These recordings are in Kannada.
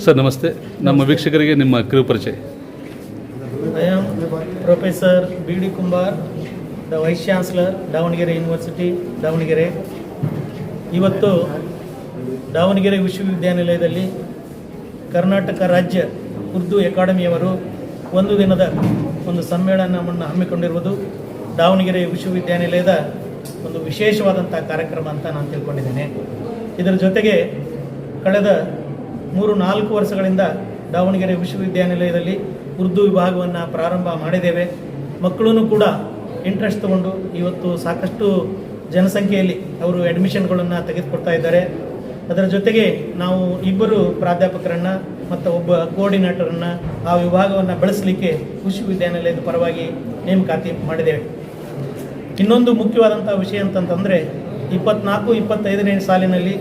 ಸರ್ ನಮಸ್ತೆ. ನಮ್ಮ ವೀಕ್ಷಕರಿಗೆ ನಿಮ್ಮ ಕಿರು ಪರಿಚಯ. I am professor B.D. Kumbar, the vice chancellor, Davanagere university, Davanagere. ಇವತ್ತು ದಾವಣಗೆರೆ ವಿಶ್ವವಿದ್ಯಾನಿಲಯದಲ್ಲಿ ಕರ್ನಾಟಕ ರಾಜ್ಯ ಉರ್ದು ಅಕಾಡೆಮಿಯವರು ಒಂದು ದಿನದ ಒಂದು ಸಮ್ಮೇಳನವನ್ನು ಹಮ್ಮಿಕೊಂಡಿರುವುದು ದಾವಣಗೆರೆ ವಿಶ್ವವಿದ್ಯಾನಿಲಯದ ಒಂದು ವಿಶೇಷವಾದಂಥ ಕಾರ್ಯಕ್ರಮ ಅಂತ ನಾನು ತಿಳ್ಕೊಂಡಿದ್ದೇನೆ. ಇದರ ಜೊತೆಗೆ ಕಳೆದ 3-4 ವರ್ಷಗಳಿಂದ ದಾವಣಗೆರೆ ವಿಶ್ವವಿದ್ಯಾನಿಲಯದಲ್ಲಿ ಉರ್ದು ವಿಭಾಗವನ್ನು ಪ್ರಾರಂಭ ಮಾಡಿದ್ದೇವೆ. ಮಕ್ಕಳೂ ಕೂಡ ಇಂಟ್ರೆಸ್ಟ್ ತಗೊಂಡು ಇವತ್ತು ಸಾಕಷ್ಟು ಜನಸಂಖ್ಯೆಯಲ್ಲಿ ಅವರು ಅಡ್ಮಿಷನ್ಗಳನ್ನು ತೆಗೆದುಕೊಡ್ತಾ ಇದ್ದಾರೆ. ಅದರ ಜೊತೆಗೆ ನಾವು 2 ಪ್ರಾಧ್ಯಾಪಕರನ್ನು ಮತ್ತು ಒಬ್ಬ ಕೋಆರ್ಡಿನೇಟರನ್ನು ಆ ವಿಭಾಗವನ್ನು ಬೆಳೆಸಲಿಕ್ಕೆ ವಿಶ್ವವಿದ್ಯಾನಿಲಯದ ಪರವಾಗಿ ನೇಮಕಾತಿ ಮಾಡಿದ್ದೇವೆ. ಇನ್ನೊಂದು ಮುಖ್ಯವಾದಂಥ ವಿಷಯ ಅಂತಂತಂದರೆ 24-25ನೇ ಸಾಲಿನಲ್ಲಿ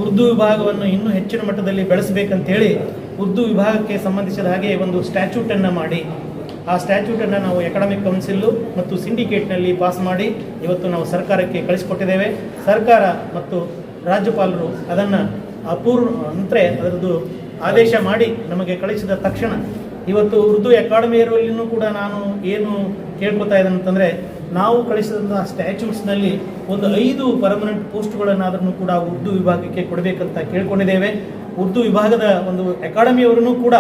ಉರ್ದು ವಿಭಾಗವನ್ನು ಇನ್ನೂ ಹೆಚ್ಚಿನ ಮಟ್ಟದಲ್ಲಿ ಬೆಳೆಸಬೇಕಂತೇಳಿ ಉರ್ದು ವಿಭಾಗಕ್ಕೆ ಸಂಬಂಧಿಸಿದ ಹಾಗೆ ಒಂದು ಸ್ಟ್ಯಾಚ್ಯೂಟನ್ನು ಮಾಡಿ ಆ ಸ್ಟ್ಯಾಚ್ಯೂಟನ್ನು ನಾವು ಅಕಾಡೆಮಿಕ್ ಕೌನ್ಸಿಲ್ಲು ಮತ್ತು ಸಿಂಡಿಕೇಟ್ನಲ್ಲಿ ಪಾಸ್ ಮಾಡಿ ಇವತ್ತು ನಾವು ಸರ್ಕಾರಕ್ಕೆ ಕಳಿಸಿಕೊಟ್ಟಿದ್ದೇವೆ. ಸರ್ಕಾರ ಮತ್ತು ರಾಜ್ಯಪಾಲರು ಅದನ್ನು ನಂತರ ಅದರದ್ದು ಆದೇಶ ಮಾಡಿ ನಮಗೆ ಕಳಿಸಿದ ತಕ್ಷಣ ಇವತ್ತು ಉರ್ದು ಅಕಾಡೆಮಿಯರಲ್ಲಿಯೂ ಕೂಡ ನಾನು ಏನು ಕೇಳ್ಕೊತಾ ಇದ್ದೇನೆ ಅಂತಂದರೆ, ನಾವು ಕಳಿಸಿದಂಥ ಸ್ಟ್ಯಾಚ್ಯೂಟ್ಸ್ನಲ್ಲಿ ಒಂದು 5 ಪರ್ಮನೆಂಟ್ ಪೋಸ್ಟ್ಗಳನ್ನಾದ್ರೂ ಕೂಡ ಉರ್ದು ವಿಭಾಗಕ್ಕೆ ಕೊಡಬೇಕಂತ ಕೇಳ್ಕೊಂಡಿದ್ದೇವೆ. ಉರ್ದು ವಿಭಾಗದ ಒಂದು ಅಕಾಡೆಮಿಯವರೂ ಕೂಡ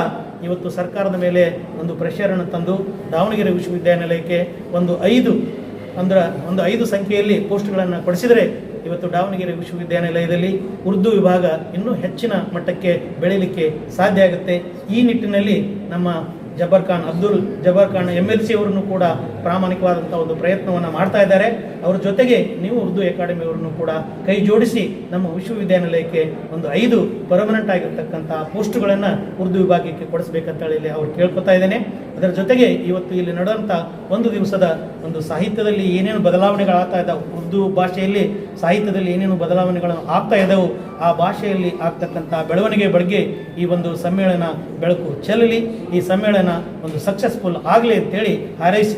ಇವತ್ತು ಸರ್ಕಾರದ ಮೇಲೆ ಒಂದು ಪ್ರೆಷರನ್ನು ತಂದು ದಾವಣಗೆರೆ ವಿಶ್ವವಿದ್ಯಾನಿಲಯಕ್ಕೆ ಒಂದು 5 ಸಂಖ್ಯೆಯಲ್ಲಿ ಪೋಸ್ಟ್ಗಳನ್ನು ಕೊಡಿಸಿದರೆ ಇವತ್ತು ದಾವಣಗೆರೆ ವಿಶ್ವವಿದ್ಯಾನಿಲಯದಲ್ಲಿ ಉರ್ದು ವಿಭಾಗ ಇನ್ನೂ ಹೆಚ್ಚಿನ ಮಟ್ಟಕ್ಕೆ ಬೆಳೀಲಿಕ್ಕೆ ಸಾಧ್ಯ ಆಗುತ್ತೆ. ಈ ನಿಟ್ಟಿನಲ್ಲಿ ನಮ್ಮ ಅಬ್ದುಲ್ ಜಬ್ಬಾರ್ ಖಾನ್ MLC ಅವರನ್ನು ಕೂಡ ಪ್ರಾಮಾಣಿಕವಾದಂಥ ಒಂದು ಪ್ರಯತ್ನವನ್ನು ಮಾಡ್ತಾ ಇದ್ದಾರೆ. ಅವರ ಜೊತೆಗೆ ನೀವು ಉರ್ದು ಅಕಾಡೆಮಿಯವರನ್ನು ಕೂಡ ಕೈ ಜೋಡಿಸಿ ನಮ್ಮ ವಿಶ್ವವಿದ್ಯಾನಿಲಯಕ್ಕೆ ಒಂದು 5 ಪರ್ಮನೆಂಟ್ ಆಗಿರ್ತಕ್ಕಂಥ ಪೋಸ್ಟ್ಗಳನ್ನು ಉರ್ದು ವಿಭಾಗಕ್ಕೆ ಕೊಡಿಸ್ಬೇಕಂತ ಹೇಳಿ ಅವ್ರು ಕೇಳ್ಕೊತಾ ಇದ್ದೇನೆ. ಅದರ ಜೊತೆಗೆ ಇವತ್ತು ಇಲ್ಲಿ ನಡೆದಂಥ ಒಂದು ದಿವಸದ ಒಂದು ಸಾಹಿತ್ಯದಲ್ಲಿ ಏನೇನು ಬದಲಾವಣೆಗಳಾಗ್ತಾ ಇದ್ದಾವೆ, ಉರ್ದು ಭಾಷೆಯಲ್ಲಿ ಸಾಹಿತ್ಯದಲ್ಲಿ ಏನೇನು ಬದಲಾವಣೆಗಳು ಆಗ್ತಾ ಇದ್ದಾವೆ, ಆ ಭಾಷೆಯಲ್ಲಿ ಆಗ್ತಕ್ಕಂಥ ಬೆಳವಣಿಗೆ ಬಗ್ಗೆ ಈ ಒಂದು ಸಮ್ಮೇಳನ ಬೆಳಕು ಚೆಲ್ಲಲಿ, ಈ ಸಮ್ಮೇಳನ ಒಂದು ಸಕ್ಸಸ್ಫುಲ್ ಆಗಲಿ ಅಂತೇಳಿ ಹಾರೈಸಿ